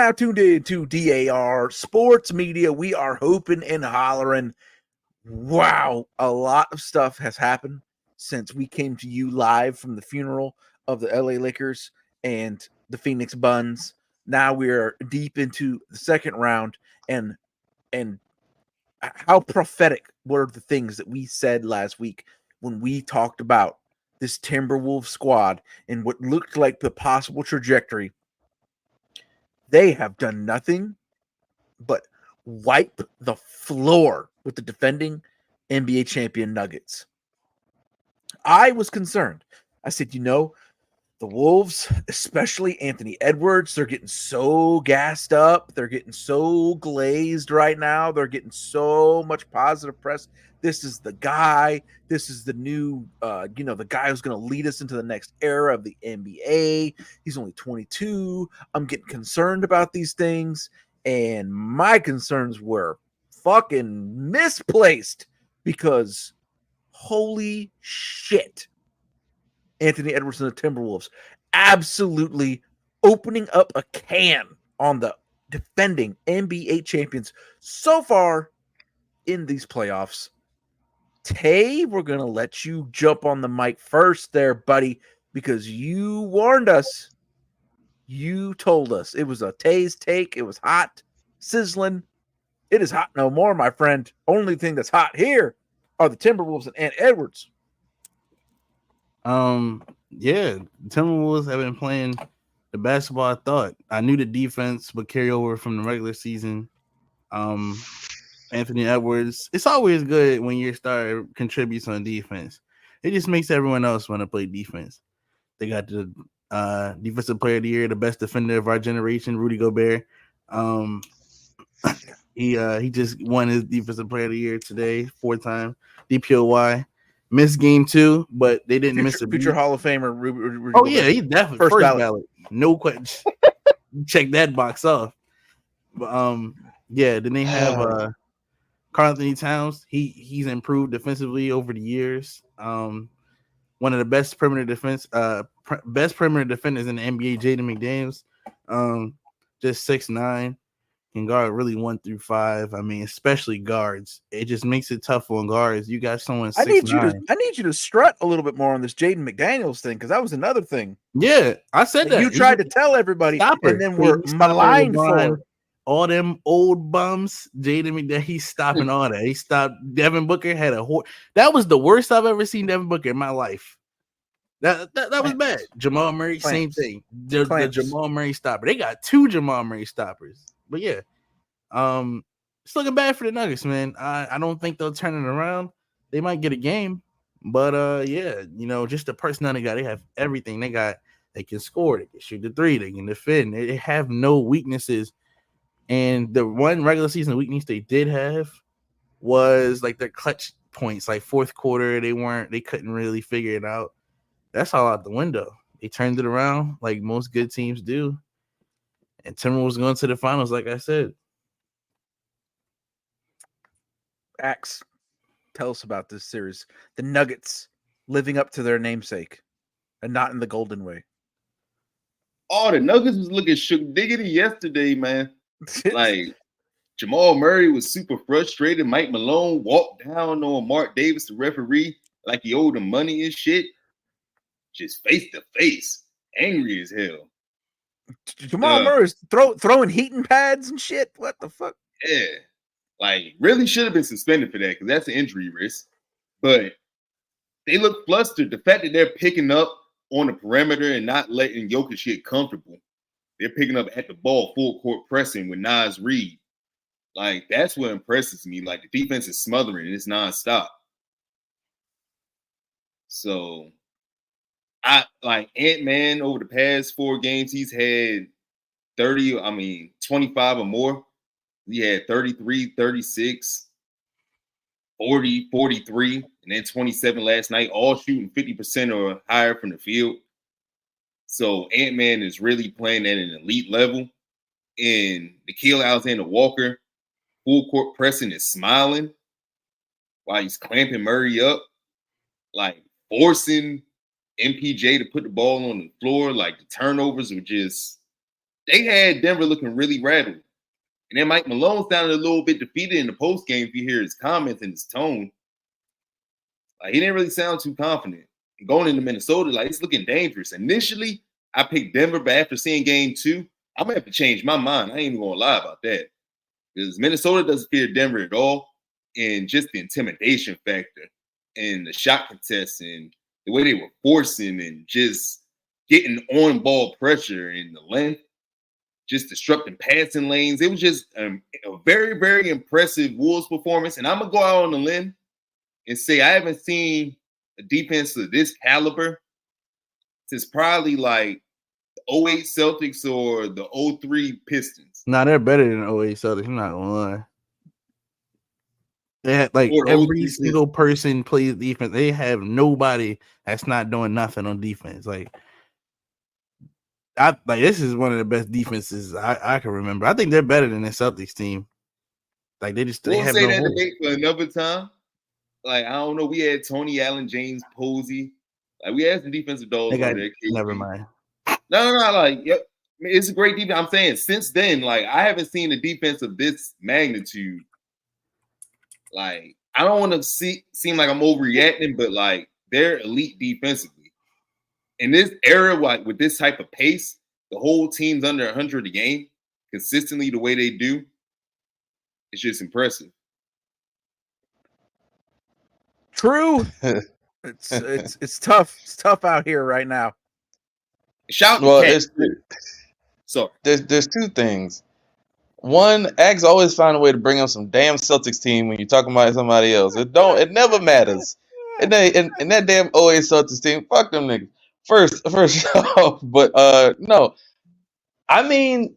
now tuned in to DAR Sports Media. We are hooping and hollering. Wow, a lot of stuff has happened since we came to you live from the funeral of the LA Lakers and the Phoenix Buns. Now we are deep into the second round, and how prophetic were the things that we said last week when we talked about this Timberwolves squad and what looked like the possible trajectory. They have done nothing but wipe the floor with the defending NBA champion Nuggets. I was concerned. I said, the Wolves, especially Anthony Edwards, they're getting so gassed up. They're getting so glazed right now. They're getting so much positive press. This is the guy. This is the new, the guy who's going to lead us into the next era of the NBA. He's only 22. I'm getting concerned about these things. And my concerns were fucking misplaced because holy shit. Anthony Edwards and the Timberwolves absolutely opening up a can on the defending NBA champions so far in these playoffs. Tay, we're going to let you jump on the mic first there, buddy, because you warned us. You told us it was a Tay's take. It was hot, sizzling. It is hot no more, my friend. Only thing that's hot here are the Timberwolves and Edwards. Yeah, Timberwolves have been playing the basketball I thought. I knew the defense would carry over from the regular season. Anthony Edwards, it's always good when your star contributes on defense. It just makes everyone else want to play defense. They got the defensive player of the year, the best defender of our generation, Rudy Gobert. He just won his defensive player of the year today, 4-time DPOY. Missed game 2, but they didn't miss a future Hall of Famer. Rudy Gobert. Yeah, he's definitely first ballot. No question. Check that box off. But yeah, then they have Karl Anthony Towns. He's improved defensively over the years. One of the best perimeter defenders in the NBA, Jaden McDaniels. Just 6'9", can guard really 1 through 5. I mean, especially guards. It just makes it tough on guards. You got someone 6'9". I need you to strut a little bit more on this Jaden McDaniels thing, because that was another thing. Yeah, I said that. You tried to tell everybody, and then we're maligned for all them old bums. Jaden McDaniels, he's stopping all that. He stopped. Devin Booker had that was the worst I've ever seen Devin Booker in my life. That was bad. Jamal Murray, same thing. The Jamal Murray stopper. They got 2 Jamal Murray stoppers. But yeah, it's looking bad for the Nuggets, man. I don't think they'll turn it around. They might get a game, but yeah, just the personality guy. They have everything. They can score. They can shoot the 3. They can defend. They have no weaknesses. And the one regular season weakness they did have was like their clutch points, like fourth quarter. They couldn't really figure it out. That's all out the window. They turned it around like most good teams do. And Timberwolves going to the finals, like I said. Axe, tell us about this series. The Nuggets living up to their namesake and not in the golden way. Oh, the Nuggets was looking shook diggity yesterday, man. Like, Jamal Murray was super frustrated. Mike Malone walked down on Mark Davis, the referee, like he owed him money and shit. Just face to face. Angry as hell. Jamal Murray's throwing heating pads and shit. What the fuck? Yeah. Like, really should have been suspended for that, because that's an injury risk. But they look flustered. The fact that they're picking up on the perimeter and not letting Jokic get comfortable. They're picking up at the ball, full court pressing with Naz Reid. Like, that's what impresses me. Like, the defense is smothering. It's nonstop. So, Ant-Man over the past 4 games, he's had 25 or more. He had 33, 36, 40, 43, and then 27 last night, all shooting 50% or higher from the field. So Ant-Man is really playing at an elite level. And Nickeil Alexander-Walker, full court pressing, is smiling while he's clamping Murray up, like forcing MPJ to put the ball on the floor. Like, the turnovers were just they had Denver looking really rattled. And then Mike Malone sounded a little bit defeated in the post game. If you hear his comments and his tone, like he didn't really sound too confident. And going into Minnesota, like it's looking dangerous. Initially, I picked Denver, but after seeing game 2, I'm gonna have to change my mind. I ain't even gonna lie about that. Because Minnesota doesn't fear Denver at all. And just the intimidation factor and the shot contest and the way they were forcing and just getting on ball pressure and the length, just disrupting passing lanes. It was just a very, very impressive Wolves performance. And I'm going to go out on the limb and say I haven't seen a defense of this caliber since probably like the 08 Celtics or the 03 Pistons. Nah, they're better than 08 Celtics. I'm not going to lie. They had like Or every 03 single person plays defense. They have nobody that's not doing nothing on defense. Like this is one of the best defenses I can remember. I think they're better than the Celtics team. Like they We'll have say no that hope. debate for another time. Like I don't know, we had Tony Allen, James Posey. Like we had some defensive dogs over there. Never mind. No. Like, yep, it's a great defense. I'm saying since then, like I haven't seen a defense of this magnitude. Like I don't want to seem like I'm overreacting, but like they're elite defensively. In this era, like with this type of pace, the whole team's under 100 a game consistently the way they do. It's just impressive. True. It's tough. It's tough out here right now. Shout Well, to Cat. there's two things. One, Ags always find a way to bring up some damn Celtics team when you're talking about somebody else. It never matters. And that damn 08 Celtics team, fuck them niggas. First off, but no. I mean,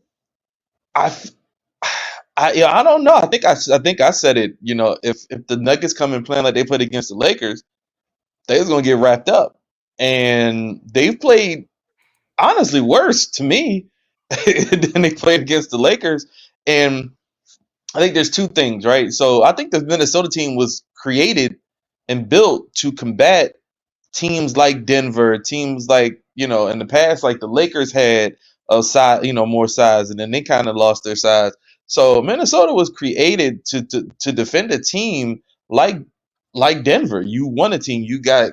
I don't know. I think I said it. You know, if the Nuggets come and playing like they played against the Lakers, they was gonna get wrapped up. And they've played honestly worse to me than they played against the Lakers. And I think there's two things, right? So I think the Minnesota team was created and built to combat teams like Denver, teams like, in the past, like the Lakers had a size, more size, and then they kind of lost their size. So Minnesota was created to defend a team like Denver. You won a team. You got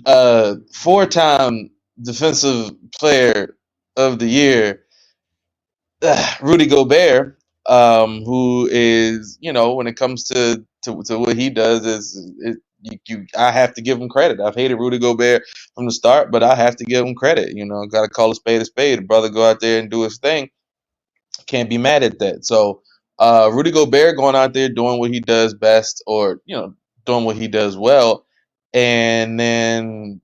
4-time defensive player of the year, Rudy Gobert, who is, when it comes to what he does, I have to give him credit. I've hated Rudy Gobert from the start, but I have to give him credit. Got to call a spade a spade. The brother go out there and do his thing. Can't be mad at that. So Rudy Gobert going out there doing what he does best, or doing what he does well, and then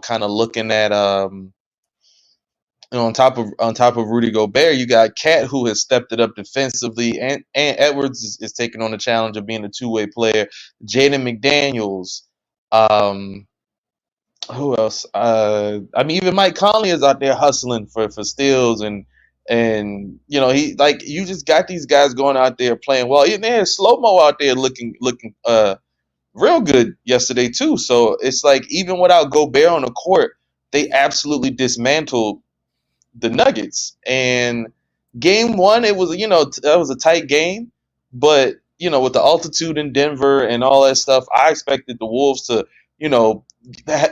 kind of looking at on top of Rudy Gobert, you got Cat, who has stepped it up defensively, and Edwards is taking on the challenge of being a two-way player. Jaden McDaniels, who else? Even Mike Conley is out there hustling for steals, and he, like, you just got these guys going out there playing well. Even they had Slow-Mo out there looking real good yesterday too. So it's like even without Gobert on the court, they absolutely dismantled the Nuggets. And game 1, it was that was a tight game, but with the altitude in Denver and all that stuff, I expected the Wolves to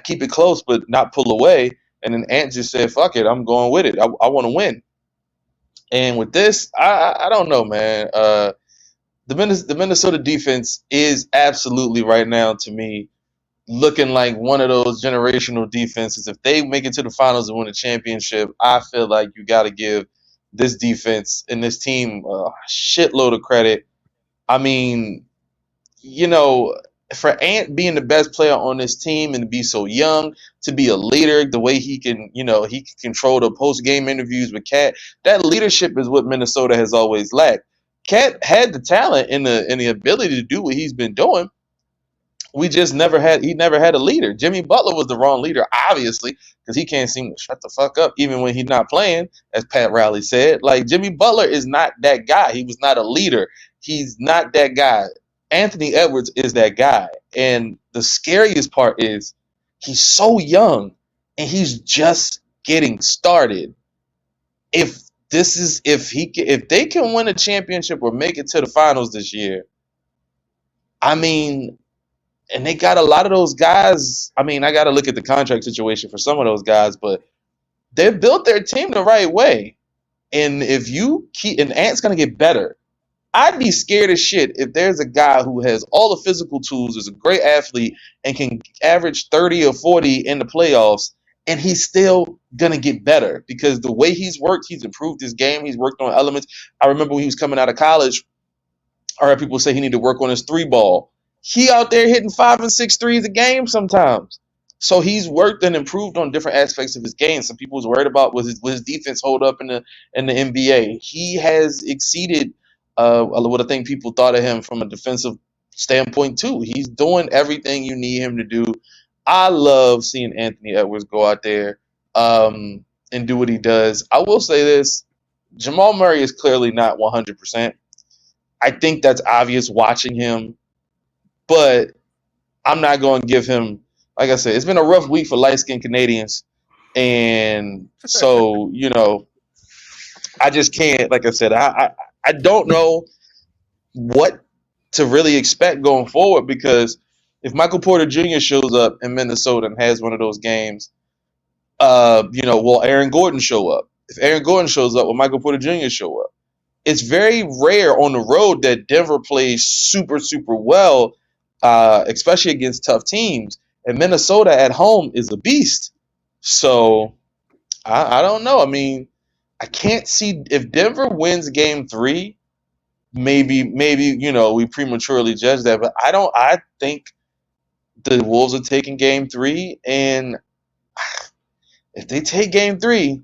keep it close but not pull away. And then Ant just said, "Fuck it, I'm going with it. I want to win." And with this, I don't know, man. The Minnesota defense is absolutely right now to me looking like one of those generational defenses. If they make it to the finals and win a championship, I feel like you got to give this defense and this team a shitload of credit. I mean, for Ant being the best player on this team and to be so young, to be a leader, the way he can control the post-game interviews with Cat, that leadership is what Minnesota has always lacked. Cat had the talent and the ability to do what he's been doing. He never had a leader. Jimmy Butler was the wrong leader, obviously, because he can't seem to shut the fuck up even when he's not playing, as Pat Riley said. Like, Jimmy Butler is not that guy. He was not a leader. He's not that guy. Anthony Edwards is that guy. And the scariest part is he's so young and he's just getting started. if they can win a championship or make it to the finals this year, I mean, and they got a lot of those guys. I mean, I got to look at the contract situation for some of those guys, but they've built their team the right way. And if you keep, and Ant's gonna get better. I'd be scared as shit if there's a guy who has all the physical tools, is a great athlete, and can average 30 or 40 in the playoffs, and he's still gonna get better because the way he's worked, he's improved his game, he's worked on elements. I remember when he was coming out of college, I heard people say he needed to work on his three ball. He out there hitting 5 and 6 threes a game sometimes. So he's worked and improved on different aspects of his game. Some people was worried about will his defense hold up in the NBA. He has exceeded what I think people thought of him from a defensive standpoint too. He's doing everything you need him to do. I love seeing Anthony Edwards go out there and do what he does. I will say this: Jamal Murray is clearly not 100%. I think that's obvious watching him, but I'm not going to give him. Like I said, it's been a rough week for light-skinned Canadians, and so I just can't. Like I said, I don't know what to really expect going forward because if Michael Porter Jr. shows up in Minnesota and has one of those games, will Aaron Gordon show up? If Aaron Gordon shows up, will Michael Porter Jr. show up? It's very rare on the road that Denver plays super, super well, especially against tough teams. And Minnesota at home is a beast. So I don't know. I mean, I can't see if Denver wins game 3, maybe we prematurely judge that. But I think the Wolves are taking game 3. And if they take game 3,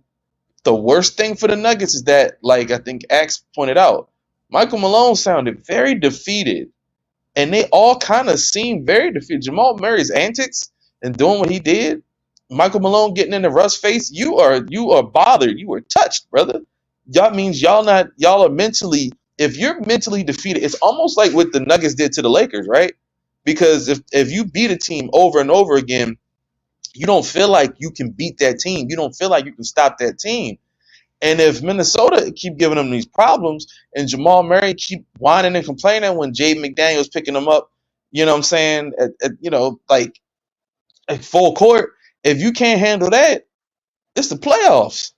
the worst thing for the Nuggets is that, like I think Axe pointed out, Michael Malone sounded very defeated. And they all kind of seem very defeated. Jamal Murray's antics and doing what he did, Michael Malone getting into Russ' face, you are bothered. You are touched, brother. Y'all means y'all are mentally, if you're mentally defeated, it's almost like what the Nuggets did to the Lakers, right? Because if you beat a team over and over again, you don't feel like you can beat that team. You don't feel like you can stop that team. And if Minnesota keep giving them these problems and Jamal Murray keep whining and complaining when Jaden McDaniels picking them up, you know what I'm saying, at full court, if you can't handle that, it's the playoffs.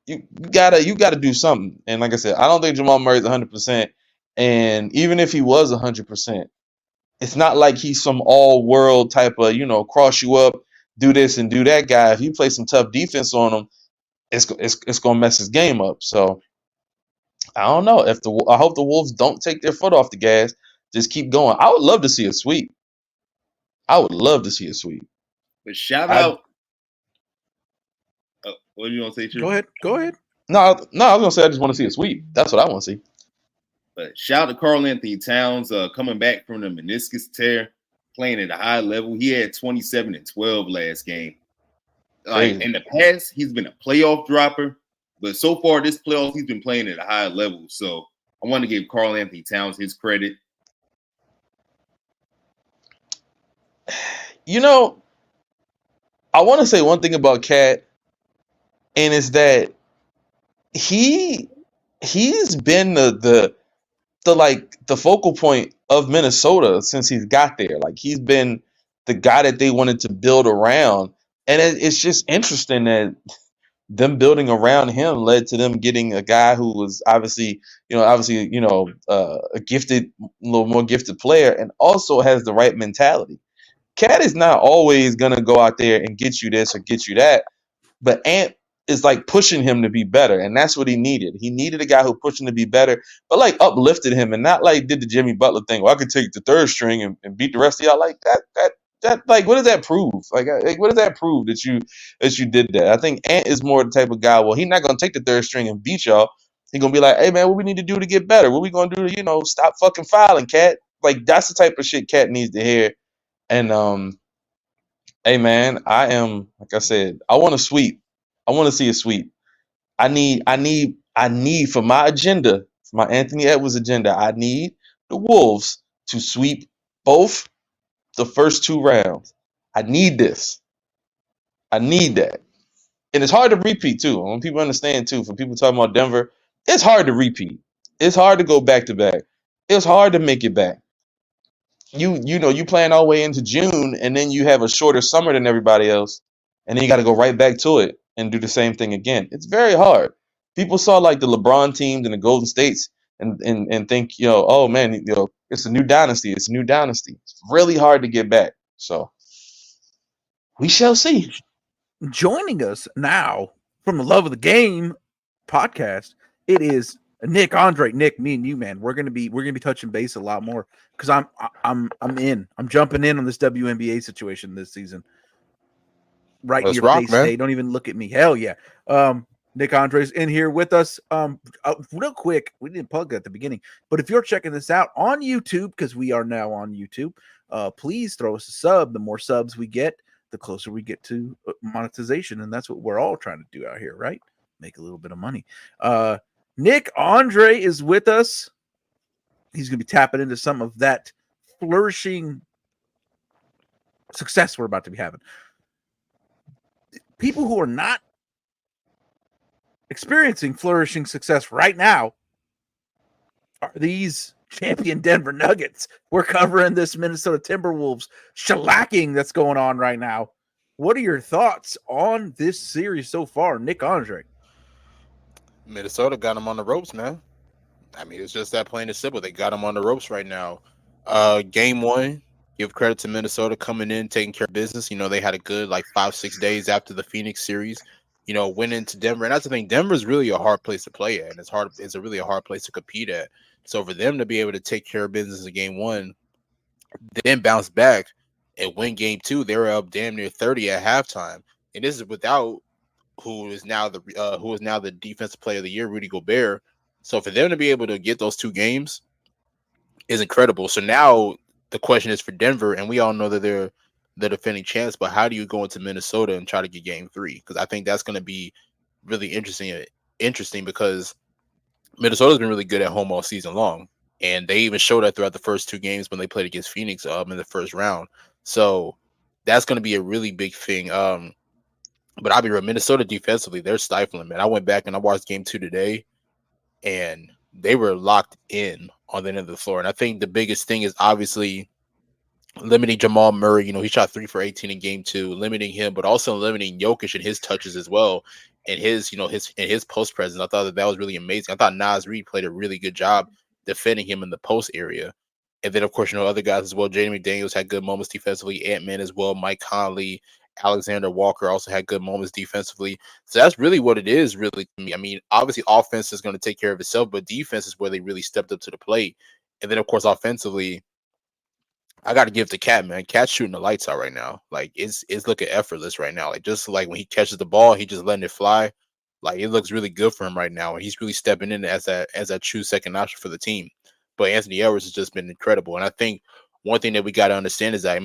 You gotta do something. And like I said, I don't think Jamal Murray's 100%. And even if he was 100%, it's not like he's some all-world type of, cross you up, do this and do that guy. If you play some tough defense on him, it's gonna mess his game up. So I don't know. I hope the Wolves don't take their foot off the gas. Just keep going. I would love to see a sweep. But shout out. What do you want to say, Drew? Go ahead. No, I was gonna say I just want to see a sweep. That's what I want to see. But shout out to Karl Anthony Towns coming back from the meniscus tear, playing at a high level. He had 27 and 12 last game. Like in the past, he's been a playoff dropper, but so far this playoffs, he's been playing at a high level. So I want to give Karl Anthony Towns his credit. I want to say one thing about Cat, and it's that he's been the focal point of Minnesota since he's got there. Like he's been the guy that they wanted to build around. And it's just interesting that them building around him led to them getting a guy who was obviously a gifted, a little more gifted player, and also has the right mentality. Cat is not always gonna go out there and get you this or get you that, but Ant is like pushing him to be better, and that's what he needed. He needed a guy who pushed him to be better, but like uplifted him, and not like did the Jimmy Butler thing. Well, I could take the third string and beat the rest of y'all like that. Like, what does that prove? Like, what does that prove that you did that? I think Ant is more the type of guy. Well, he's not gonna take the third string and beat y'all. He's gonna be like, hey man, what we need to do to get better? What we gonna do to stop fucking fouling, Cat? Like that's the type of shit Cat needs to hear. And hey man, like I said, I want to sweep. I want to see a sweep. I need for my agenda, for my Anthony Edwards agenda, I need the Wolves to sweep both the first 2 rounds. I need this. I need that. And it's hard to repeat too. When people understand too, for people talking about Denver, it's hard to repeat. It's hard to go back to back. It's hard to make it back. You playing all the way into June, and then you have a shorter summer than everybody else, and then you got to go right back to it and do the same thing again. It's very hard. People saw like the LeBron teams and the Golden States, and think, oh man, it's a new dynasty. It's a new dynasty. It's really hard to get back. So we shall see. Joining us now from the Love of the Game podcast, it is Nick, Andre. Nick, me and you, man, we're gonna be touching base a lot more because I'm jumping in on this WNBA situation this season. Right in Let's your rock, face man. today. Don't even look at me. Hell yeah. Nick Andre's in here with us. Real quick, we didn't plug that at the beginning, but if you're checking this out on YouTube, because we are now on YouTube, please throw us a sub. The more subs we get, the closer we get to monetization, and that's what we're all trying to do out here, right? Make a little bit of money. Nick Andre is with us. He's going to be tapping into some of that flourishing success we're about to be having. People who are not experiencing flourishing success right now are these champion Denver Nuggets. We're covering this Minnesota Timberwolves shellacking that's going on right now. What are your thoughts on this series so far, Nick Andre? Minnesota got them on the ropes, man. I mean, it's just that plain and simple. They got them on the ropes right now. Game one, give credit to Minnesota coming in, taking care of business. They had a good 5-6 days after the Phoenix series. Went into Denver, and that's the thing. Denver is really a hard place to play at, and it's really a hard place to compete at. So for them to be able to take care of business in game one, then bounce back and win game two, they were up damn near 30 at halftime, and this is without who is now the defensive player of the year, Rudy Gobert. So for them to be able to get those two games is incredible. So now the question is for Denver, and we all know that they're the defending champs, but how do you go into Minnesota and try to get game three? Because I think that's going to be really interesting because Minnesota's been really good at home all season long, and they even showed that throughout the first two games when they played against Phoenix in the first round. So that's going to be a really big thing. But I'll be real, Minnesota defensively, they're stifling, man. I went back and I watched game two today, and they were locked in on the end of the floor. And I think the biggest thing is obviously limiting Jamal Murray. He shot 3 for 18 in game two, limiting him, but also limiting Jokic and his touches as well. And his post presence. I thought that was really amazing. I thought Naz Reid played a really good job defending him in the post area. And then, of course, other guys as well. Jaden McDaniels had good moments defensively. Ant-Man as well. Mike Conley, Alexander Walker also had good moments defensively. So that's really what it is, really, to me. I mean, obviously, offense is going to take care of itself, but defense is where they really stepped up to the plate. And then, of course, offensively, I got to give the Cat, man. Cat's shooting the lights out right now. It's looking effortless right now. Just when he catches the ball, he just letting it fly. It looks really good for him right now, and he's really stepping in as that true second option for the team. But Anthony Edwards has just been incredible, and I think one thing that we got to understand is that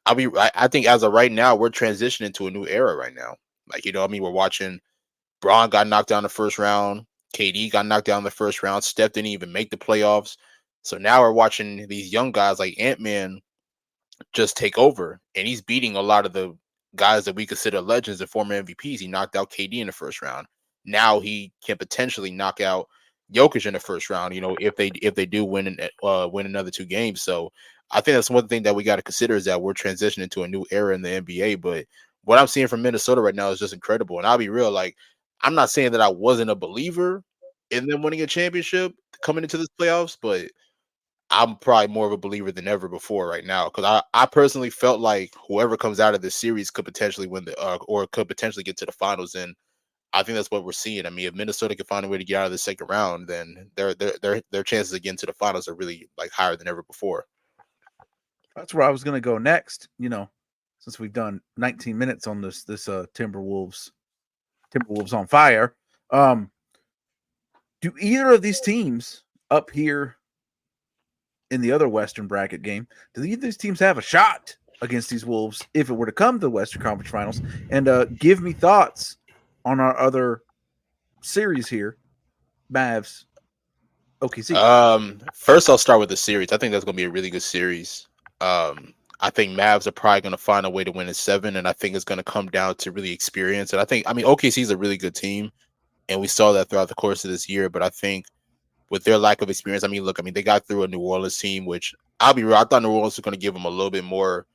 I think as of right now we're transitioning to a new era right now. We're watching Braun got knocked down the first round, KD got knocked down the first round, Steph didn't even make the playoffs. So now we're watching these young guys like Ant-Man just take over, and he's beating a lot of the guys that we consider legends and former MVPs. He knocked out KD in the first round. Now he can potentially knock out Jokic in the first round, if they do win another two games. So I think that's one thing that we got to consider is that we're transitioning to a new era in the NBA. But what I'm seeing from Minnesota right now is just incredible. And I'll be real, I'm not saying that I wasn't a believer in them winning a championship coming into this playoffs, but I'm probably more of a believer than ever before right now, because I personally felt like whoever comes out of this series could potentially win or could potentially get to the finals, and I think that's what we're seeing. I mean, if Minnesota can find a way to get out of the second round, then their chances of getting to the finals are really higher than ever before. That's where I was going to go next. Since we've done 19 minutes on this Timberwolves on fire. Do either of these teams up here in the other Western bracket game, do either of these teams have a shot against these Wolves if it were to come to the Western Conference Finals? And give me thoughts on our other series here, Mavs, OKC. First, I'll start with the series. I think that's going to be a really good series. I I think Mavs are probably going to find a way to win in 7, and I think it's going to come down to really experience. And I mean, OKC is a really good team, and we saw that throughout the course of this year. But I think with their lack of experience, I mean, look, I mean, they got through a New Orleans team, which I'll be real, I thought New Orleans was going to give them a little bit more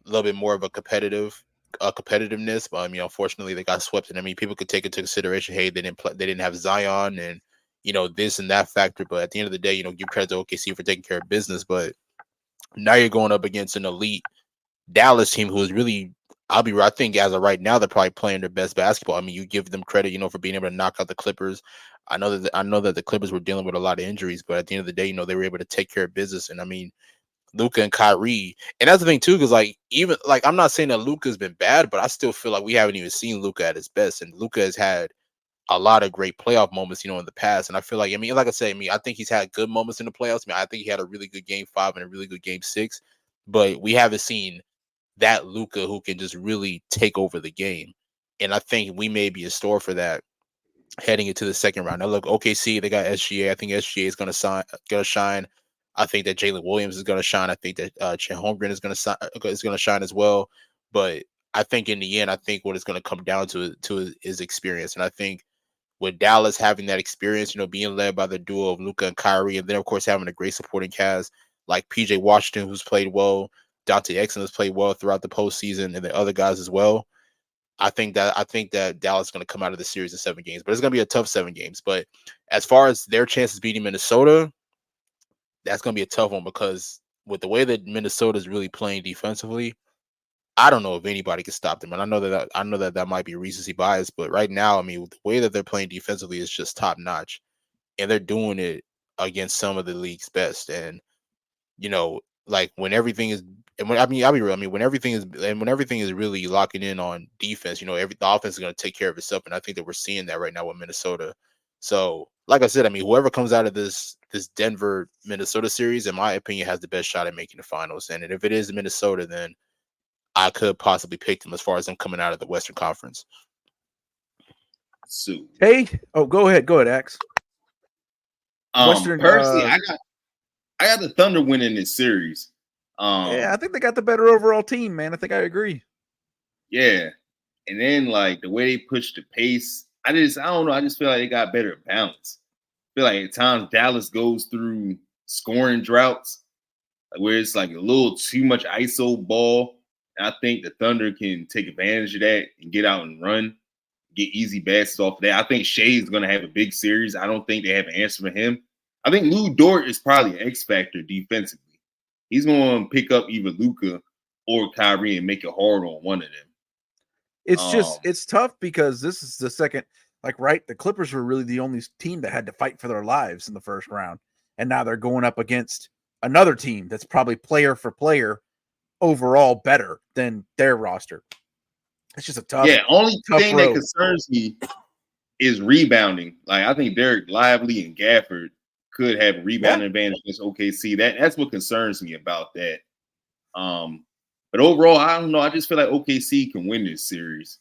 of a competitiveness. But I mean, unfortunately, they got swept. And I mean, people could take into consideration, hey, they didn't have Zion, and this and that factor. But at the end of the day, give credit to OKC for taking care of business. But now you're going up against an elite Dallas team who is really, I think as of right now, they're probably playing their best basketball. I mean, you give them credit, for being able to knock out the Clippers. I know that the Clippers were dealing with a lot of injuries, but at the end of the day, they were able to take care of business. And I mean, Luka and Kyrie, and that's the thing too, because even I'm not saying that Luka's been bad, but I still feel like we haven't even seen Luka at his best, and Luka has had a lot of great playoff moments, in the past. And I feel like, I mean, like I said, I think he's had good moments in the playoffs. I think he had a really good game 5 and a really good game 6, but we haven't seen that Luka who can just really take over the game. And I think we may be in store for that heading into the second round. Now look, OKC, they got SGA. I think SGA is gonna shine. I think that Jalen Williams is gonna shine. I think that Chet Holmgren is gonna shine as well. But I think in the end, I think what it's gonna come down to is experience. And I think with Dallas having that experience, being led by the duo of Luka and Kyrie, and then of course having a great supporting cast like PJ Washington, who's played well, Dante Exum has played well throughout the postseason, and the other guys as well. I think that Dallas is going to come out of the series in 7 games, but it's going to be a tough 7 games. But as far as their chances beating Minnesota, that's going to be a tough one, because with the way that Minnesota is really playing defensively, I don't know if anybody can stop them. And I know that might be recency bias, but right now, I mean, with the way that they're playing defensively is just top notch, and they're doing it against some of the league's best. And like when everything is, and when, I mean, I'll be real. I mean, when everything is really locking in on defense, the offense is going to take care of itself. And I think that we're seeing that right now with Minnesota. So, like I said, I mean, whoever comes out of this Denver Minnesota series, in my opinion, has the best shot at making the finals. And if it is Minnesota, then I could possibly pick them as far as them coming out of the Western Conference. So, Hey, go ahead, Ax. Personally, I got the Thunder winning this series. Yeah, I think they got the better overall team, man. I think I agree. Yeah, and then like the way they pushed the pace, I don't know. I just feel like they got better balance. I feel like at times Dallas goes through scoring droughts, where it's like a little too much ISO ball. And I think the Thunder can take advantage of that and get out and run, get easy baskets off of that. I think Shea is going to have a big series. I don't think they have an answer for him. I think Lou Dort is probably an X factor defensively. He's going to pick up either Luka or Kyrie and make it hard on one of them. It's tough because this is the second, the Clippers were really the only team that had to fight for their lives in the first round. And now they're going up against another team that's probably player for player overall better than their roster. It's just a tough. Yeah, only thing road that concerns me is rebounding. Like, I think Derek Lively and Gafford could have a rebounding advantage against OKC. That's what concerns me about that. But overall, I don't know. I just feel like OKC can win this series.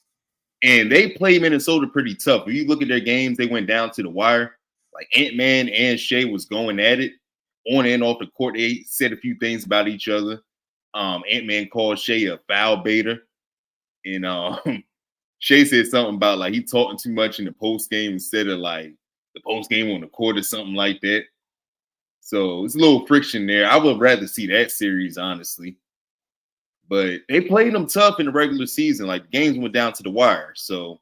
And they play Minnesota pretty tough. If you look at their games, they went down to the wire. Like Ant-Man and Shea was going at it on and off the court. They said a few things about each other. Ant-Man called Shea a foul baiter. And Shea said something about like he talking too much in the post game instead of like the post game on the court or something like that. So it's a little friction there. I would rather see that series, honestly. But they played them tough in the regular season. Like games went down to the wire. So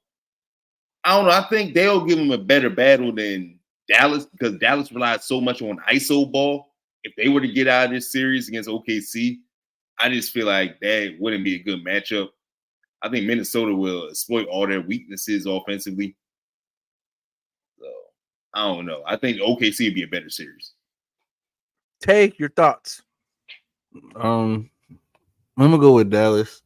I don't know. I think they'll give them a better battle than Dallas, because Dallas relied so much on ISO ball. If they were to get out of this series against OKC, I just feel like that wouldn't be a good matchup. I think Minnesota will exploit all their weaknesses offensively. So I don't know. I think OKC would be a better series. Take your thoughts. I'm gonna go with Dallas.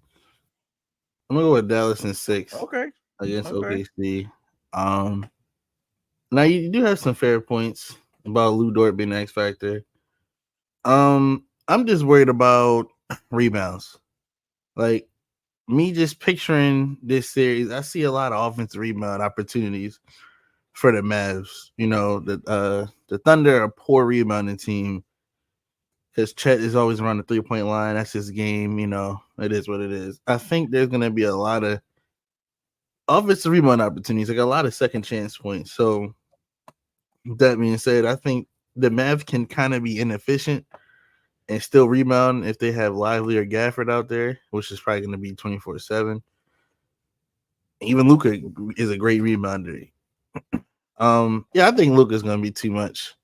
I'm gonna go with Dallas in 6. Okay. Against OKC. Now you do have some fair points about Lou Dort being the X factor. I'm just worried about rebounds. Like me just picturing this series, I see a lot of offensive rebound opportunities for the Mavs. The Thunder are a poor rebounding team. because Chet is always around the 3-point line. That's his game. It is what it is. I think there's going to be a lot of offensive rebound opportunities, like a lot of second chance points. So that being said, I think the Mavs can kind of be inefficient and still rebound if they have Lively or Gafford out there, which is probably going to be 24/7. Even Luka is a great rebounder. Yeah, I think Luka's going to be too much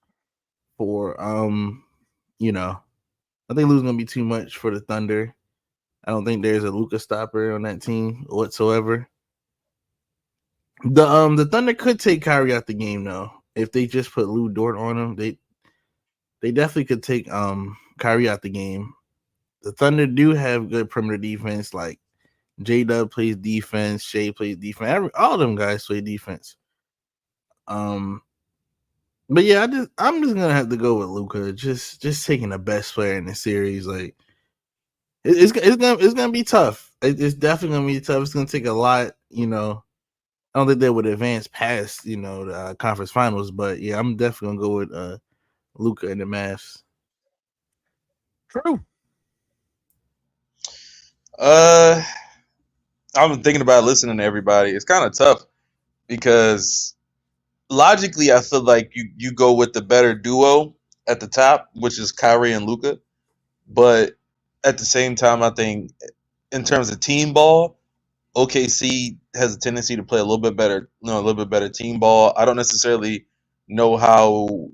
for I think Luka's going to be too much for the Thunder. I don't think there's a Luka stopper on that team whatsoever. The Thunder could take Kyrie out the game though. If they just put Lou Dort on him, they definitely could take Kyrie out the game. The Thunder do have good perimeter defense. Like J-Dub plays defense, Shea plays defense. All of them guys play defense. But yeah, I'm just gonna have to go with Luka. Just taking the best player in the series. Like it's gonna be tough. It's definitely gonna be tough. It's gonna take a lot. I don't think they would advance past the conference finals. But yeah, I'm definitely gonna go with Luka and the Mavs. True. I'm thinking about listening to everybody. It's kind of tough because logically, I feel like you go with the better duo at the top, which is Kyrie and Luka. But at the same time, I think in terms of team ball, OKC has a tendency to play a little bit better team ball. I don't necessarily know how.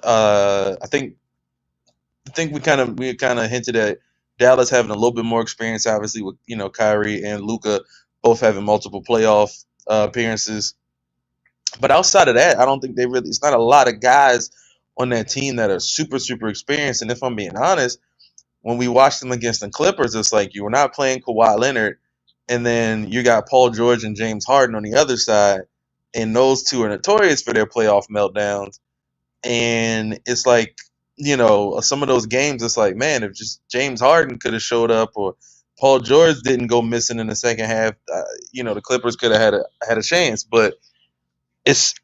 I think we kind of hinted at Dallas having a little bit more experience, obviously with Kyrie and Luka both having multiple playoff appearances. But outside of that, I don't think it's not a lot of guys on that team that are super, super experienced. And if I'm being honest, when we watched them against the Clippers, it's like you were not playing Kawhi Leonard, and then you got Paul George and James Harden on the other side, and those two are notorious for their playoff meltdowns. And it's like, some of those games, it's like, man, if just James Harden could have showed up or Paul George didn't go missing in the second half, the Clippers could have had a chance. But it's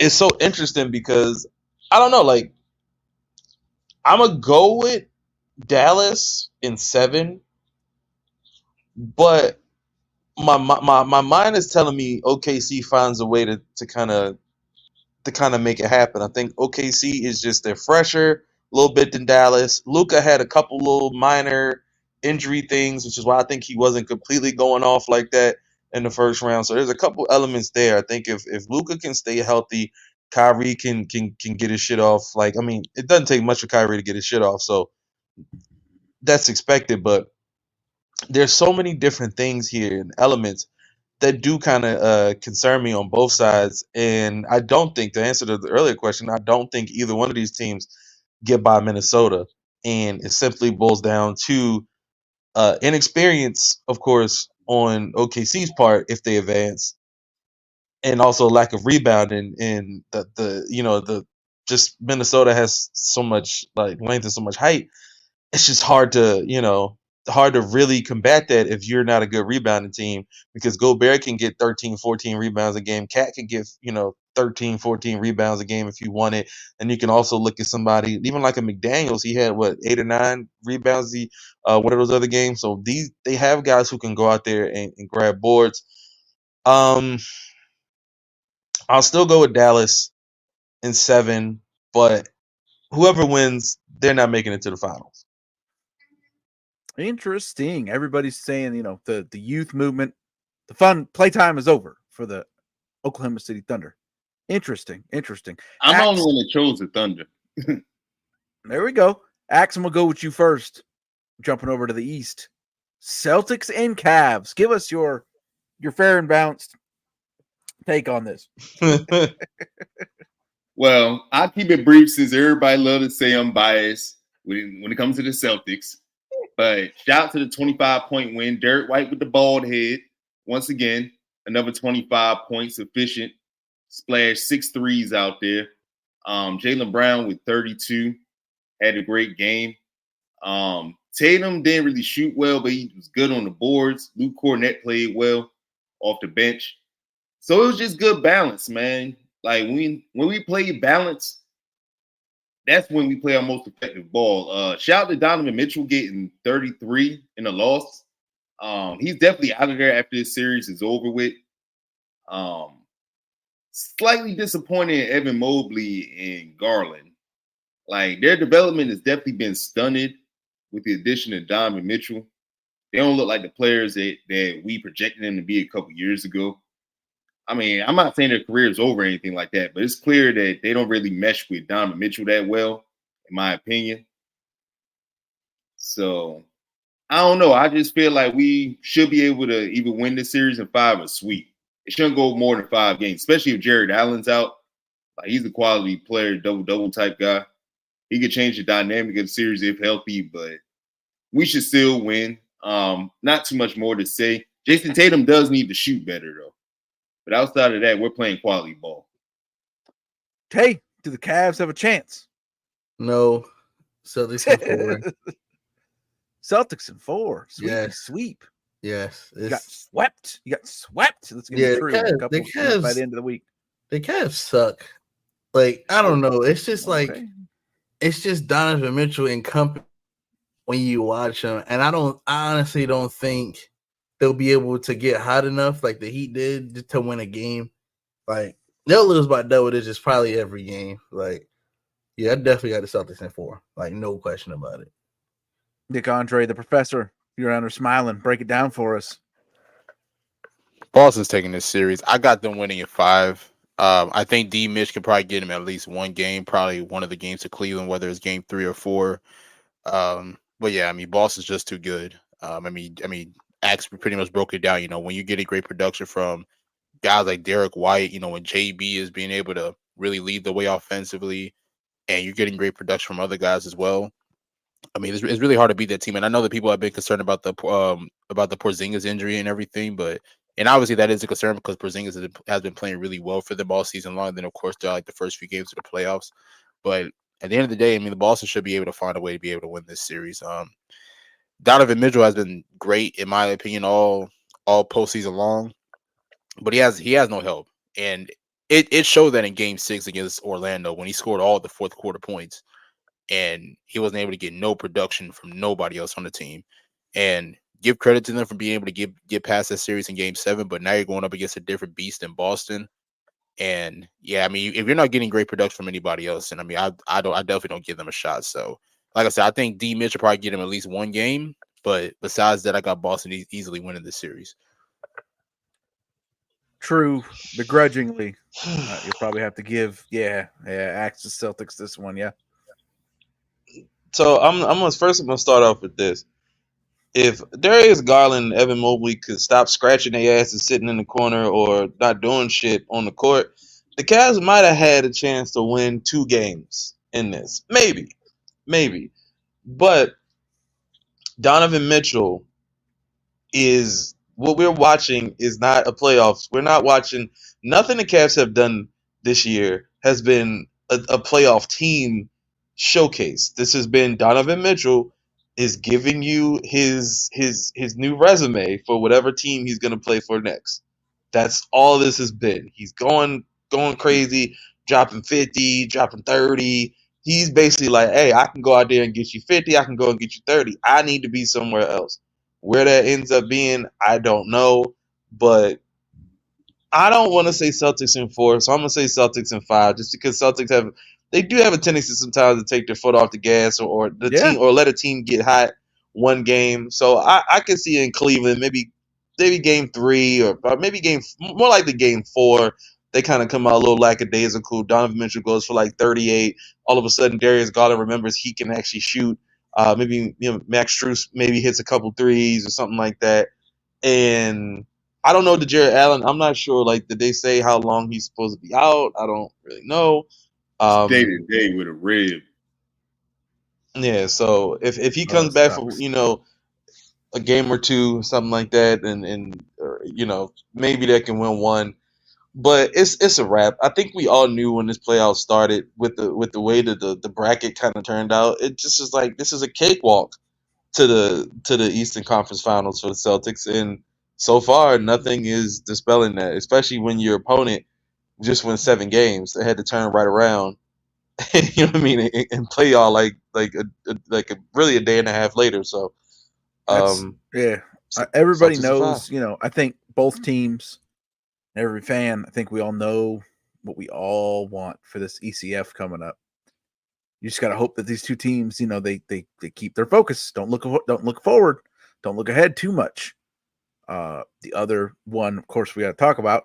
so interesting because I don't know, like I'm gonna go with Dallas in 7, but my mind is telling me OKC finds a way to kind of make it happen. I think OKC is just they're fresher a little bit than Dallas. Luka had a couple little minor injury things, which is why I think he wasn't completely going off like that in the first round. So there's a couple elements there. I think if Luka can stay healthy, Kyrie can get his shit off. Like, I mean, it doesn't take much for Kyrie to get his shit off, so that's expected. But there's so many different things here and elements that do kind of concern me on both sides. And I don't think, to answer the earlier question, I don't think either one of these teams get by Minnesota. And it simply boils down to inexperience, of course, on OKC's part if they advance, and also lack of rebounding. And the just Minnesota has so much like length and so much height. It's just hard to really combat that if you're not a good rebounding team, because Gobert can get 13, 14 rebounds a game. Cat can get 13, 14 rebounds a game if you want it. And you can also look at somebody even like a McDaniels. He had 8 or 9 rebounds one of those other games. So they have guys who can go out there and grab boards. I'll still go with Dallas in 7, but whoever wins, they're not making it to the finals. Interesting. Everybody's saying, the youth movement, the fun playtime is over for the Oklahoma City Thunder. Interesting. I'm the only one that chose the Thunder. There we go. Axel, we'll go with you first. Jumping over to the East. Celtics and Cavs. Give us your fair and balanced take on this. Well, I'll keep it brief since everybody loves to say I'm biased when it comes to the Celtics. But shout out to the 25-point win. Derek White with the bald head. Once again, another 25 points, efficient. Splash 6 threes out there. Jaylen Brown with 32. Had a great game. Tatum didn't really shoot well, but he was good on the boards. Luke Cornett played well off the bench. So it was just good balance, man. Like when we play balance, that's when we play our most effective ball. Shout out to Donovan Mitchell getting 33 in a loss. He's definitely out of there after this series is over with. Slightly disappointed in Evan Mobley and Garland. Like, their development has definitely been stunted with the addition of Donovan Mitchell. They don't look like the players that we projected them to be a couple years ago. I mean, I'm not saying their career is over or anything like that, but it's clear that they don't really mesh with Donovan Mitchell that well, in my opinion. So, I don't know. I just feel like we should be able to either win this series in 5 or sweep. It shouldn't go more than 5 games, especially if Jared Allen's out. Like, he's a quality player, double-double type guy. He could change the dynamic of the series if healthy, but we should still win. Not too much more to say. Jason Tatum does need to shoot better, though. But outside of that, we're playing quality ball. Hey, do the Cavs have a chance? No. Celtics in 4. Celtics in 4. Yes. Sweep. Yes. You got swept. That's going to be true in a couple of by the end of the week. The Cavs suck. Like, I don't know. It's just like it's just Donovan Mitchell and company when you watch him. And I honestly don't think they'll be able to get hot enough like the Heat did to win a game. Like, they'll lose by double digits probably every game. Like, yeah, I definitely got the Celtics in 4. Like, no question about it. Nick Andre, the professor, you're on there smiling. Break it down for us. Boston's taking this series. I got them winning in 5. I think D. Mitch can probably get him at least one game, probably one of the games to Cleveland, whether it's game 3 or 4. But yeah, I mean, Boston's just too good. I mean, Axe pretty much broke it down. You know, when you're getting great production from guys like Derek White, you know, when JB is being able to really lead the way offensively, and you're getting great production from other guys as well. I mean, it's really hard to beat that team. And I know that people have been concerned about the Porzingis injury and everything, and obviously that is a concern because Porzingis has been playing really well for them all season long. And then of course they're like the first few games of the playoffs. But at the end of the day, I mean, the Boston should be able to find a way to be able to win this series. Donovan Mitchell has been great in my opinion all postseason long, but he has no help, and it showed that in Game 6 against Orlando when he scored all the fourth quarter points, and he wasn't able to get no production from nobody else on the team. And give credit to them for being able to get past that series in Game 7, but now you're going up against a different beast in Boston. And yeah, I mean, if you're not getting great production from anybody else, and I mean, I definitely don't give them a shot. So, like I said, I think D. Mitch will probably get him at least one game. But besides that, I got Boston easily winning this series. True, begrudgingly, you'll probably have to give, Axe to Celtics this one, yeah. So I'm gonna start off with this. If Darius Garland and Evan Mobley could stop scratching their asses sitting in the corner or not doing shit on the court, the Cavs might have had a chance to win 2 games in this. Maybe. But Donovan Mitchell is what we're watching is not a playoffs. We're not watching nothing the Cavs have done this year has been a playoff team showcase. This has been Donovan Mitchell is giving you his new resume for whatever team he's going to play for next. That's all this has been. He's going crazy, dropping 50, dropping 30. He's basically like, hey, I can go out there and get you 50. I can go and get you 30. I need to be somewhere else. Where that ends up being, I don't know. But I don't want to say Celtics in 4, so I'm going to say Celtics in 5, just because Celtics have a tendency sometimes to take their foot off the gas or team or let a team get hot one game. So I can see in Cleveland maybe game 3 or maybe more likely game 4. They kind of come out a little lackadaisical. Donovan Mitchell goes for like 38. All of a sudden, Darius Garland remembers he can actually shoot. Maybe Max Strus maybe hits a couple threes or something like that. And I don't know the Jared Allen. I'm not sure. Like, did they say how long he's supposed to be out? I don't really know. Day to day with a rib. Yeah. So if he comes back for a game or 2, something like that, and maybe they can win 1. But it's a wrap. I think we all knew when this playoff started with the way that the bracket kind of turned out. It just is like this is a cakewalk to the Eastern Conference Finals for the Celtics, and so far nothing is dispelling that. Especially when your opponent just won 7 games, they had to turn right around. you know what I mean, and play y'all like really a day and a half later. So Yeah, everybody Celtics are knows. fine. I think both teams, every fan, I think we all know what we all want for this ECF coming up. You just got to hope that these two teams, they keep their focus. Don't look forward. Don't look ahead too much. The other one, of course, we got to talk about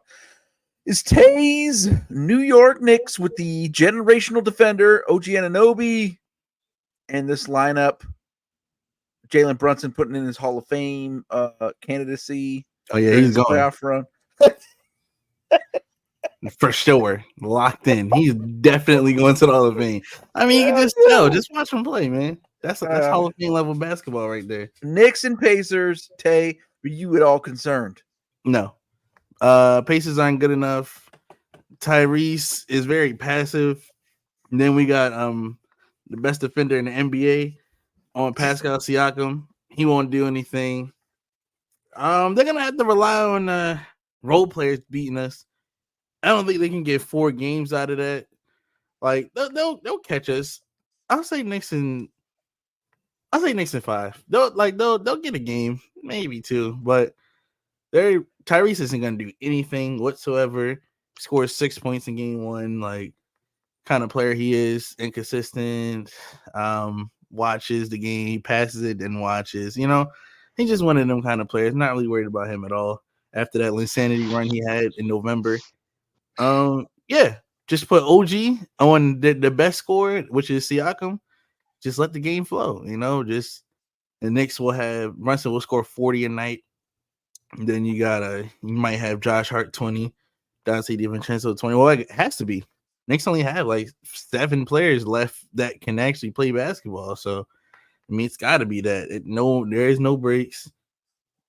is Tay's New York Knicks with the generational defender OG Anunoby, and this lineup. Jalen Brunson putting in his Hall of Fame candidacy. Oh yeah, during he's his going playoff run. for sure, locked in. He's definitely going to the Hall of Fame. I mean, you can just tell. Just watch him play, man. That's Hall of Fame level basketball right there. Knicks and Pacers, Tay, were you at all concerned? No, Pacers aren't good enough. Tyrese is very passive. And then we got the best defender in the NBA on Pascal Siakam. He won't do anything. They're gonna have to rely on role players beating us. I don't think they can get 4 games out of that. Like they'll catch us. I'll say Knicks in 5. They'll get a game, maybe 2, but Tyrese isn't gonna do anything whatsoever. Scores 6 points in game 1, like kind of player he is, inconsistent. Watches the game, he passes it, then watches. He's just one of them kind of players. Not really worried about him at all. After that insanity run he had in November, yeah, just put OG on the best scorer, which is Siakam. Just let the game flow. Just the Knicks will have Brunson will score 40 a night. And then you might have Josh Hart 20, Dante DiVincenzo 20. Well, it has to be. Knicks only have like 7 players left that can actually play basketball. So, I mean, it's got to be that. There is no breaks.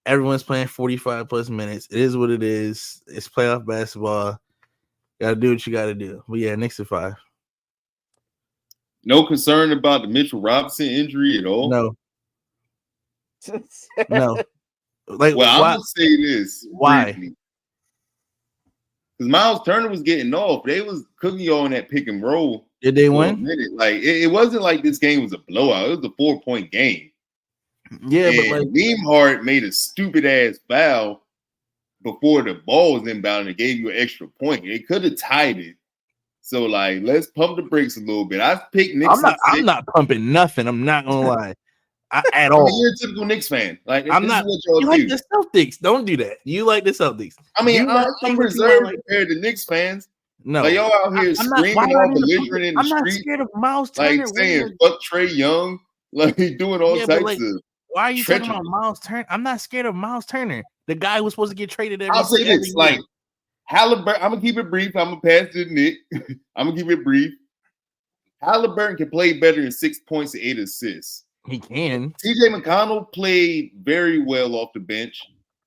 Everyone's playing 45 plus minutes. It is what it is. It's playoff basketball. Got to do what you got to do. But yeah, Knicks at 5. No concern about the Mitchell Robinson injury at all? No. No. Like, well, why? I'm gonna say this. Why? Because Miles Turner was getting off. They was cooking you on that pick and roll. Did they win? Like it wasn't like this game was a blowout. It was a 4-point game. Yeah, and but like Nembhard made a stupid ass foul before the ball was inbound and gave you an extra point. They could have tied it. So like, let's pump the brakes a little bit. I picked Knicks. I'm not pumping nothing. I'm not gonna lie. At all. You're a typical Knicks fan. Like I'm not. You like the Celtics? Don't do that. You like the Celtics. I mean, I'm reserved compared to Knicks fans. No, like y'all out here screaming all belligerent in the street. I'm not scared of Miles Turner. Like saying fuck Trae Young, like doing all types of. Why are you talking about Miles Turner? I'm not scared of Miles Turner, the guy who was supposed to get traded every. I'll say this, like Halliburton. I'm gonna keep it brief. I'm gonna pass to Nick. I'm gonna keep it brief. Halliburton can play better than 6 points and 8 assists. He can. TJ McConnell played very well off the bench.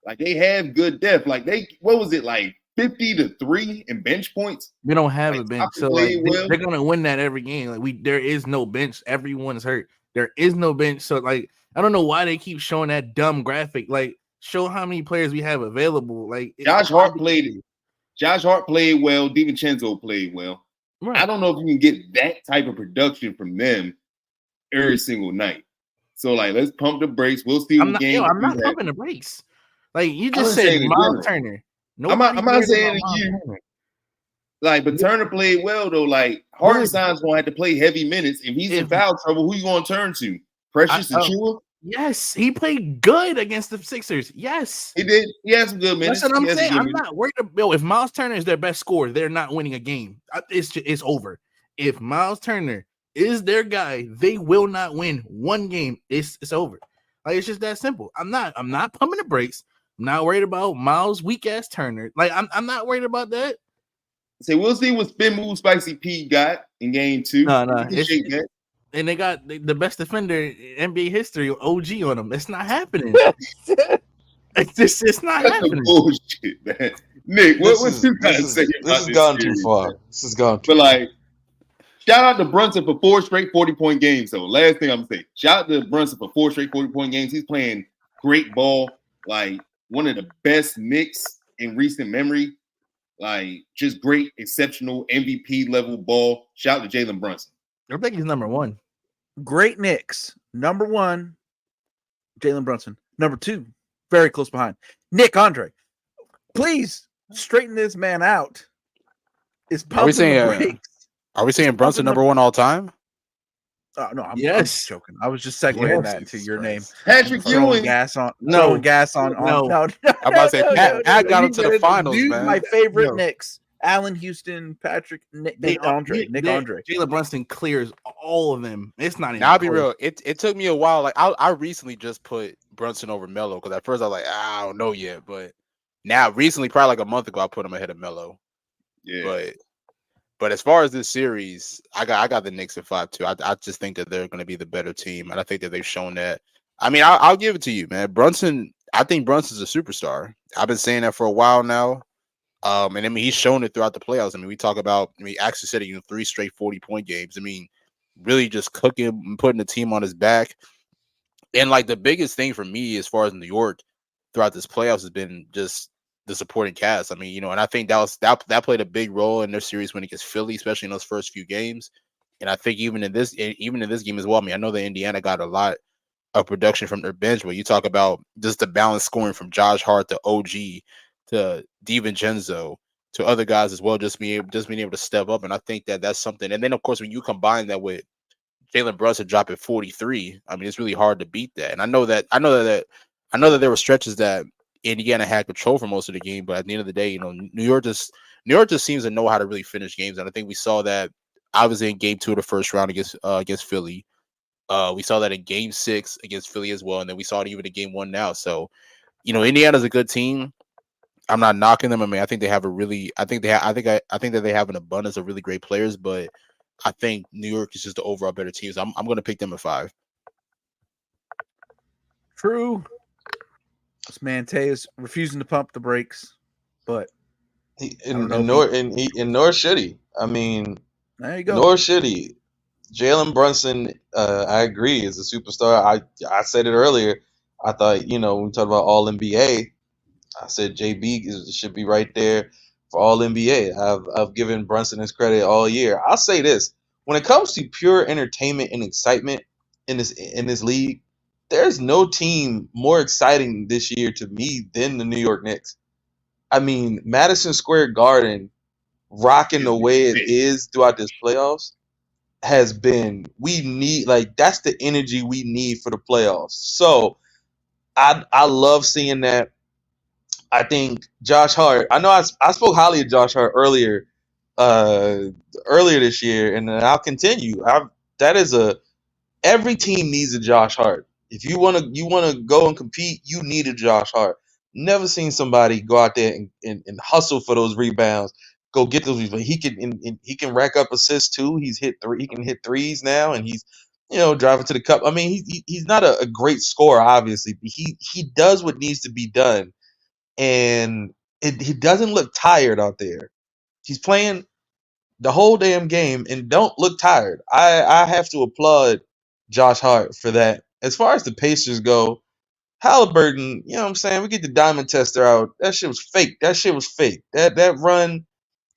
Like they have good depth. Like what was it like 50-3 in bench points? We don't have a bench, so they're gonna win that every game. Like there is no bench. Everyone's hurt. There is no bench. So like I don't know why they keep showing that dumb graphic. Like show how many players we have available. Like Josh Hart played well. DiVincenzo played well. Right. I don't know if you can get that type of production from them every single night. So like, let's pump the brakes. We'll see what game. I'm not pumping the brakes. Like you just said, Miles Turner. I'm not saying you. Like, but Turner played well though. Like Hartenstein's gonna have to play heavy minutes. If he's in foul trouble, who you gonna turn to? Precious Achiuwa? Yes, he played good against the Sixers. Yes, he did. He had some good minutes. That's what I'm saying. I'm not worried about if Miles Turner is their best scorer, they're not winning a game. It's over. If Miles Turner is their guy, they will not win one game. It's over. Like it's just that simple. I'm not pumping the brakes. I'm not worried about Miles weak ass Turner. Like I'm not worried about that. So we'll see what spin move Spicy P got in game 2. No. And they got the best defender in NBA history, OG, on them. It's not happening. It's not happening. Bullshit, man. Nick, what you got to say about this? This has gone too far. This has gone too far. But like, shout out to Brunson for 4 straight 40-point games. So last thing I'm gonna say, shout out to Brunson for 4 straight 40-point games. He's playing great ball, like one of the best Knicks in recent memory. Like, just great, exceptional MVP level ball. Shout out to Jalen Brunson. I think he's number one. Great Knicks. Number 1, Jalen Brunson. Number 2, very close behind, Nick Andre. Please straighten this man out. Is pumping saying, the brakes. Are we saying Brunson number one all time? Oh, no, I'm Yes. just joking. I was just segueing Yes. that to your name. Patrick Throwing Ewing. gas on. No. Throwing gas on. No. No. I'm about to say, Pat got him to the You finals, dude, man. My favorite No. Knicks: Allen Houston, Patrick, Nick Andre. Jalen Brunson clears all of them. It's not even. Now, I'll be close. real. It took me a while. Like I recently just put Brunson over Melo because at first I was like, I don't know yet, but now recently, probably like a month ago, I put him ahead of Melo. Yeah. But as far as this series, I got the Knicks at 5 too. I just think that they're going to be the better team, and I think that they've shown that. I mean, I'll give it to you, man. Brunson. I think Brunson's a superstar. I've been saying that for a while now. And I mean, he's shown it throughout the playoffs. I mean, we talk about. I mean, he actually said it, 3 straight 40-point games. I mean, really just cooking and putting the team on his back. And like the biggest thing for me, as far as New York throughout this playoffs, has been just the supporting cast. I mean, and I think that played a big role in their series when it gets Philly, especially in those first few games. And I think even in this game as well. I mean, I know that Indiana got a lot of production from their bench, but you talk about just the balance scoring from Josh Hart to OG to DiVincenzo to other guys as well, just being able to step up. And I think that that's something. And then of course, when you combine that with Jalen Brunson dropping 43, I mean, it's really hard to beat that. And I know that there were stretches that Indiana had control for most of the game, but at the end of the day, New York just seems to know how to really finish games. And I think we saw that obviously in game 2 of the first round against Philly. We saw that in game 6 against Philly as well, and then we saw it even in game 1 now. So, Indiana's a good team. I'm not knocking them. I mean, I think they have I think that they have an abundance of really great players, but I think New York is just the overall better team. So I'm going to pick them at 5. True. This man Tay is refusing to pump the brakes, but nor should he. I mean, there you go. Nor should he. Jalen Brunson, I agree, is a superstar. I said it earlier. I thought, when we talk about All NBA, I said JB should be right there for All NBA. I've given Brunson his credit all year. I'll say this: when it comes to pure entertainment and excitement in this league, there's no team more exciting this year to me than the New York Knicks. I mean, Madison Square Garden rocking the way it is throughout this playoffs has been, that's the energy we need for the playoffs. So I love seeing that. I think Josh Hart, I know I spoke highly of Josh Hart earlier this year, and I'll continue. Every team needs a Josh Hart. If you wanna go and compete, you need a Josh Hart. Never seen somebody go out there and hustle for those rebounds. Go get those rebounds. He can rack up assists too. He can hit threes now, and he's driving to the cup. I mean, he's not a great scorer, obviously, but he does what needs to be done, and he doesn't look tired out there. He's playing the whole damn game and don't look tired. I have to applaud Josh Hart for that. As far as the Pacers go, Halliburton, you know what I'm saying? We get the diamond tester out. That shit was fake. That run,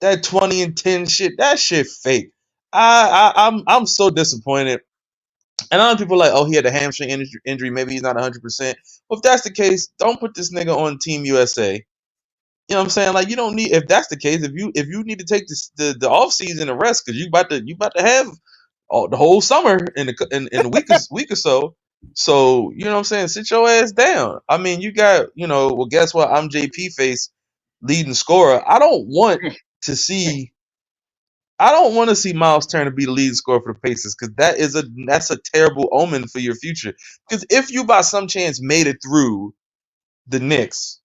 that 20 and 10 shit, that shit fake. I'm so disappointed. And a lot of people are like, oh, he had a hamstring injury. Maybe he's not 100%. Well, if that's the case, don't put this nigga on Team USA. You know what I'm saying? Like, you don't need. If that's the case, if you need to take the off season and rest because you about to have the whole summer in a week or so. So, you know what I'm saying? Sit your ass down. I mean, you got, well, guess what? I'm JP Face, leading scorer. I don't want to see Miles Turner be the leading scorer for the Pacers because that's a terrible omen for your future. Because if you by some chance made it through the Knicks,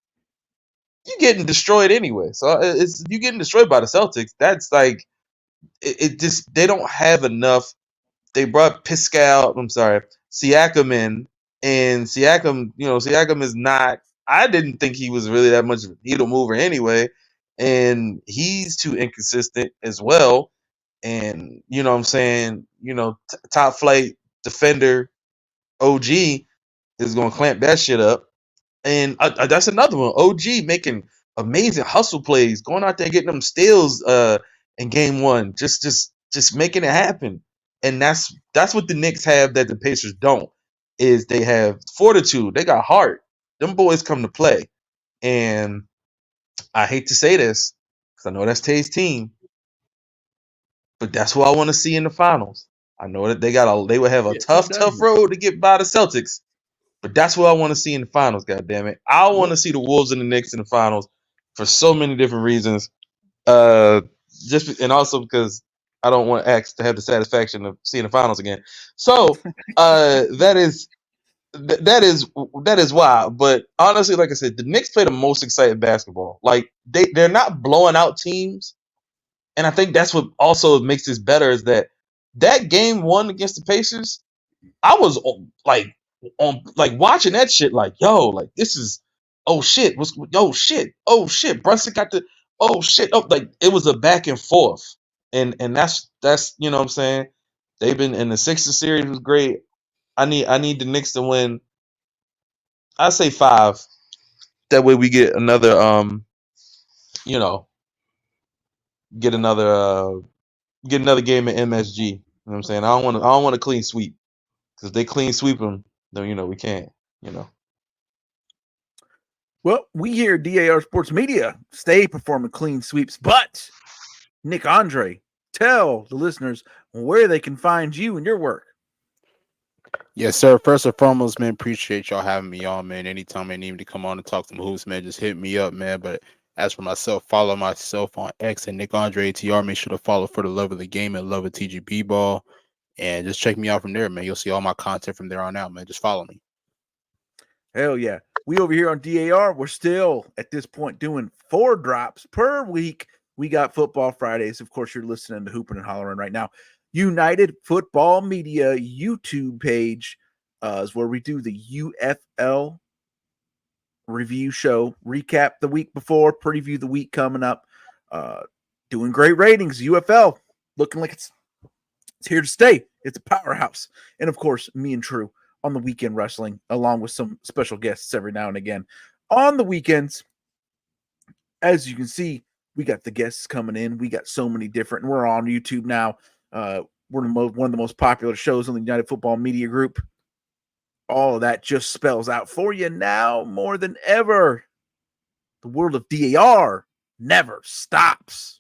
you're getting destroyed anyway. So you getting destroyed by the Celtics. That's like it just they don't have enough. They brought Siakam in, and Siakam is not. I didn't think he was really that much of a needle mover anyway, and he's too inconsistent as well. And you know what I'm saying, top flight defender OG is gonna clamp that shit up, and that's another one. OG making amazing hustle plays, going out there and getting them steals in game one, just making it happen. And that's what the Knicks have that the Pacers don't. Is they have fortitude, they got heart. Them boys come to play. And I hate to say this because I know that's Tay's team, but that's what I want to see in the finals. I know that they would have a tough road to get by the Celtics, but that's what I want to see in the finals. God damn it, I want to see the Wolves and the Knicks in the finals for so many different reasons. And also because I don't want X to have the satisfaction of seeing the finals again. So that is why. But honestly, like I said, the Knicks play the most exciting basketball. Like they're not blowing out teams, and I think that's what also makes this better is that game one against the Pacers, I was on watching that shit like, yo, like this is shit Brunson got the shit like it was a back and forth, and that's you know what I'm saying. They've been in the Sixers series was great. I need the Knicks to win. I say 5. That way we get another get another game at MSG. You know what I'm saying? I don't want a clean sweep, because if they clean sweep them, then we can't. Well, we here at DAR Sports Media stay performing clean sweeps, but Nick Andre, tell the listeners where they can find you and your work. Yes, sir. First and foremost, man, appreciate y'all having me on, man. Anytime I need me to come on and talk some hoops, man, just hit me up, man. But as for myself, follow myself on X and Nick Andre ATR. Make sure to follow For the Love of the Game and Love of TGB Ball. And just check me out from there, man. You'll see all my content from there on out, man. Just follow me. Hell yeah. We over here on DAR, we're still at this point doing 4 drops per week. We got Football Fridays. Of course, you're listening to Hooping and Hollering right now. United Football Media YouTube page is where we do the UFL review show, recap the week before, preview the week coming up. Doing great ratings. UFL looking like it's here to stay. It's a powerhouse. And of course, me and True on the Weekend Wrestling, along with some special guests every now and again. On the weekends, as you can see, we got the guests coming in. We got so many different, and we're on YouTube now. We're one of the most popular shows on the United Football Media Group. All of that just spells out for you now more than ever. The world of DAR never stops.